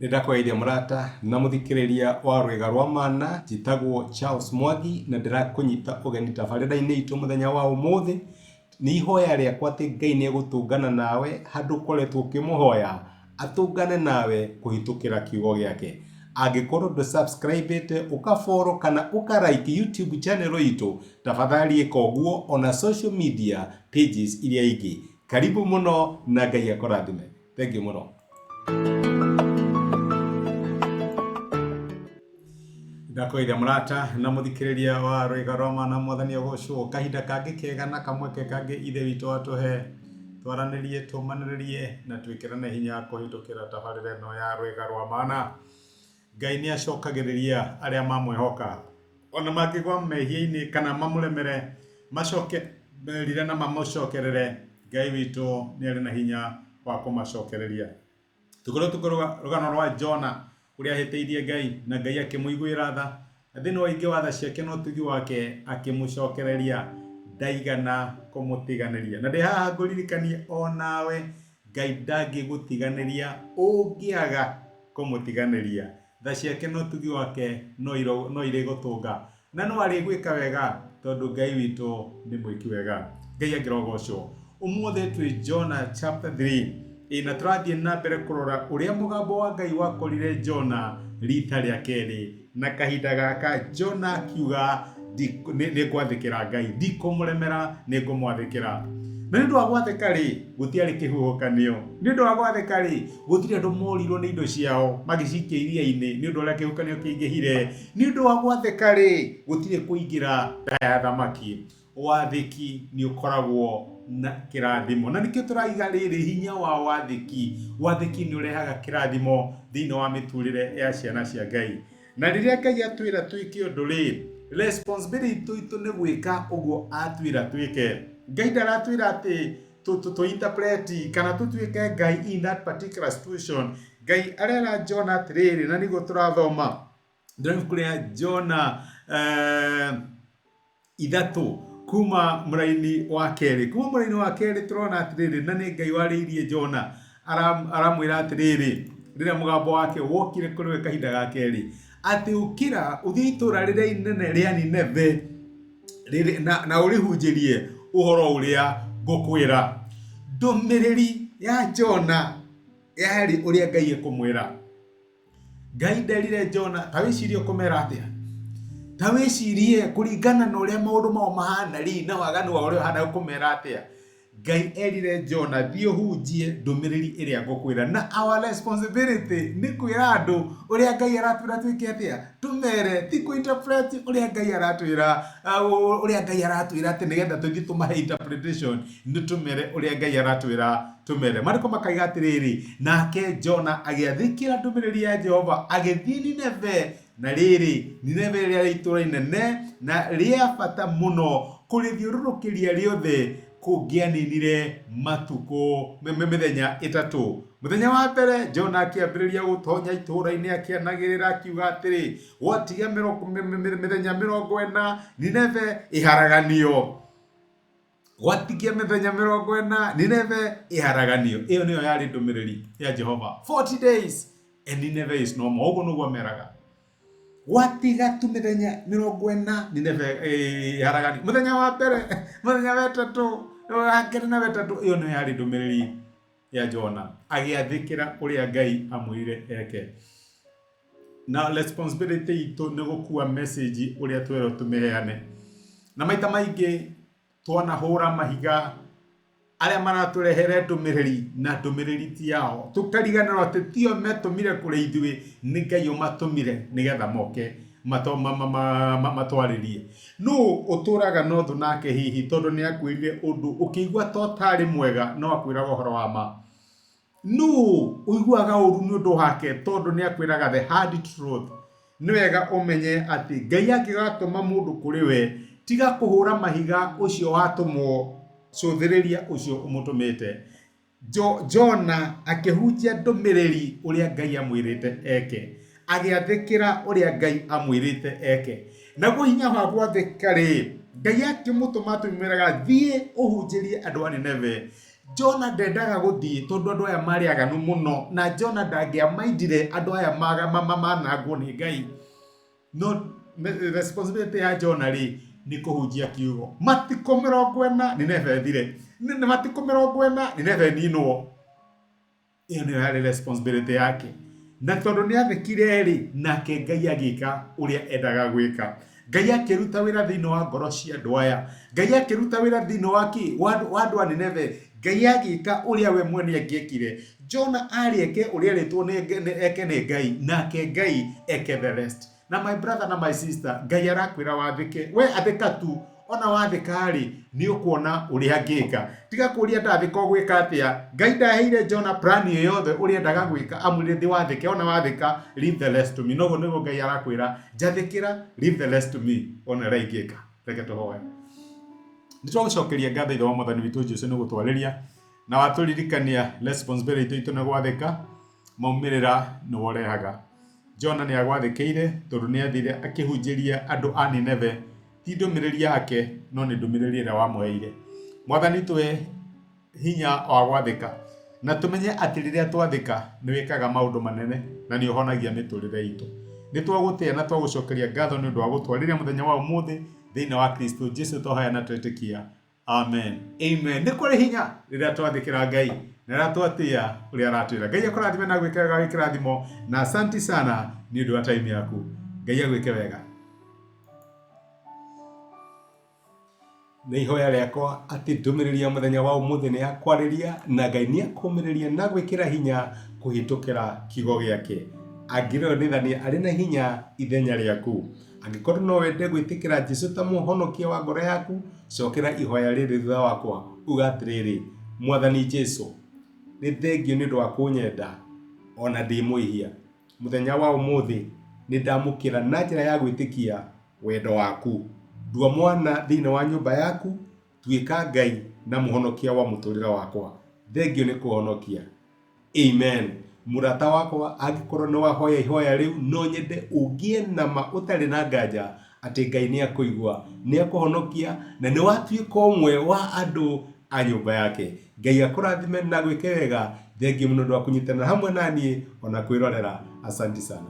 Ndakwaire murata na muthikiriria wa rwega rwa mana jitagwo Charles Mwangi na ndirakunyita ugeni tabarira-ini itu muthenya wa umuthi ni ihoya riakwa ati Ngai ni egutungana nawe handu koretwo ukimuhoya atungane nawe kuhitukira kiugo giake. Angikorwo ndu subscribe ukafollow kana ukarike YouTube channel itu, tafadhali eka uguo ona social media pages iria ingi. Karibu muno na Ngai akurathime. Thank you muno. Ndakoire murata na muthikiriria wa rwega rwa mana mwathani ogocwo kahinda kangi kega na kamweke kangi ithe witu atuhe twaranirie tumaniririe na twikirane hinya kuhitukira tabarira no ya rwega rwa mana. Ngai ni acokagiriria aria mamwehoka ona mangigwa mehia-ini kana mamuremere macoke merire na mamucokerere. Ngai witu ni ari na hinya wa kumacokereria. Tukorwo rugano rwa Jona uria heteirie Ngai na Ngai akimuiguira tha thini wa ingi wa tha ciake no tugi wake akimucokereria ndaigana kumutiganiria. Na ndi haha nguririkanie onawe Ngai ndangigutiganiria ungiaga kumutiganiria. Tha ciake no tugi wake no ire gutunga na no ari gwika wega tondu Ngai witu ni mwiki wega. Ngai agirogocwo. Umuthi twi Jona chapter 3 ina turathie na mbere kurora uria mugambo wa Ngai wakorire Jona rita ria keri na kahinda gaka Jona akiuga ni gwathikira Ngai ndikumuremera ni ngumwathikira. Na ni ndu wa gwathika ri gutiari kihuhukanio, ni ndu wa gwathika ri gutiri andu morirwo ni indo ciao magicikia iria-ini ni ndu uria kihuhukanio kiingihire, ni ndu wa gwathika ri gutiri kuingira ya thamaki. Wathiki ni ukoragwo na kirathimo na nikio turaiga riri hinya wa wathiki ni urehaga kirathimo thiini wa miturire ya ciana cia Ngai. Na riria Ngai atwira twike undu ri responsibility itu ni gwika uguo atwira twike. Ngai ndaratwira ati to interpret kana tutwike Ngai in that particular situation. Ngai arera Jona atiriri na nigo turathoma ndikuria Jona ithatu kuma muraini wa keri turona atiriri na ni Ngai wariirie Jona aramwira atiriri riria mugambo wake wokire kuriwe kahinda ga keri ati ukira uthie itura riria inene ria Nineve na urihunjirie uhoro uria ngukwira. Ndumiriri ya Jona yari uria Ngai ekumwira. Ngai nderire Jona tawicirie kumera atia, tawicirie kuringana na uria maundu mao mahana ri na waganu wa uria hana kumera atia. Ngai erire Jona thie hunjie ndumiriri iria ngukwira. Na our responsibility ni kwira andu uria Ngai aratwira twike atia tumere, ti ku interpret uria Ngai aratwira ati nigetha tuthie tumahe interpretation, ni tumere uria Ngai aratwira tumere. Mariko makaiga atiriri nake Jona agiathikira ndumiriri ya Jehova agithie Nineve. Na riri Nineve ria itura inene na ria bata muno kurithiururukiria riothe kungianinire matuko mithenya itatu. Muthenya wa mbere Jona akiambiriria gutonya itura-ini akianagirira akiuga atiri gwatiga mithenya 40 Nineve iharaganio. Gwatigia mithenya 40 Nineve iharaganio. Iyo niyo yari ndumiriri ya Jehova. 40 days and Nineve is no more. Uguo nuguo meraga. Watiga tu mithenya 40 Nineve iharaganio. Muthenya wa mbere, muthenya wa gatatu, akiri na gatatu, iyo niyo yari ndumiriri ya Jona agiathikira uria Ngai amwire eke. Na responsibility itu ni gukua message uria twero tumeheane. Na maita maingi twana hura mahiga aria maraturehere ndumiriri na ndumiriri ti yao, tukariganirwo ati tio metumire kuri ithui, ni Ngai umatumire nigetha moke matwaririe. No uturaga no thu nake hihi tondu ni akwirire undu ukigwa totari mwega no akwiraga uhoro wa ma. No uiguaga uru ni undu hake tondu ni akwiraga the hard truth. Ni wega umenye ati Ngai angigatuma mundu kuri we tiga kuhura mahiga ucio watumwo cuthiriria ucio umutumite. Jona akihunjia ndumiriri uria Ngai amwirite eke, agiathikira uria Ngai amwirite eke. Na guhinya wa gwathika ri Ngai akimutuma tumiraga thie uhunjirie andu a Nineve. Jona ndendaga guthii tondu andu aya mari aganu muno, na Jona ndangiamaindire andu aya manangwo ni Ngai. No responsibility ya Jona ni kuhunjia kiugo. Matiko 40 Nineve ethire, matiko 40 Nineve ninwo. Iyo niyo yari responsibility yake, na tondu ni athikire nake Ngai agika uria endaga gwika. Ngai akiruta wira thiini wa ngoro cia andu aya, Ngai akiruta wira thiini wa andu a Nineve. Ngai agika uria we mwene angiekire. Jona arieke uria ritwo ni eke ni Ngai, nake Ngai eke the rest. Na my brother na my sister, Ngai arakwira wathike, we athika tu. Ona wathika ni ukuona uria angika. Tiga kuria ndathika gwika atia. Ngai ndaheire Jona plan yothe uria endaga gwika, amwire thi wathike, ona wathika leave the rest to me. Noguo niguo Ngai arakwira, njathikira, leave the rest to me. Ona raigika. Reke tuhoe. Nitwagucokeria ngatho ithe wa Mwathani witu Jesu ni gutwariria na waturirikania responsibility itu na gwathika maumirira ni worehaga. Jona ni agwathikiire tondu ni athire akihunjiria andu a Nineve ti ndumiriri yake no ni ndumiriri ira wamuheire. Mwathani twe hinya wa gwathika na tumenye ati riria twathika ni wikaga maundu manene na ni uhonagia miturire itu. Ni twagutia na twagucokeria ngatho ni undu wa gutwariria muthenya wa umuthi thiini wa Kristo Jesu tohaya na twetikia. Amen. Amen. Ni kuri hinya riria twathikira Ngai na riria twatia uria aratwira. Ngai akurathime na gwikaga kirathimo na asanti sana ni undu wa time yaku. Ngai agwike wega. Ni ihoya riakwa ati ndumiriri ya muthenya wa umuthi ni akwariria na Ngai ni akumiriria na gwikira hinya kuhitukira kigo giake. Angirwo nithani ari na hinya ithenya riaku. Angikorwo no wende gwitikira Jesu ta muhonokia wa ngoro yaku, cokera ihoya riri thutha wakwa uga atiriri, Mwathani Jesu ni thengio ni undu wa kunyenda ona ndi muihia. Muthenya wa umuthi ni ndamukira na njira ya gwitikia wendo waku. Ndua mwana thiini wa nyumba yaku, tuika Ngai na muhonokia wa muturira wakwa. Thengio ni kuhonokia. Amen. Murata wakwa angikorwo ni wahoya ihoya riu no nyende ugie nama utari na nganja ati Ngai ni akuigua, ni akuhonokia na ni watuika umwe wa andu a nyumba yake. Ngai akurathime na gwike wega. Thengio muno ndu wa kunyitana hamwe nani ona kwirorera. Asante sana.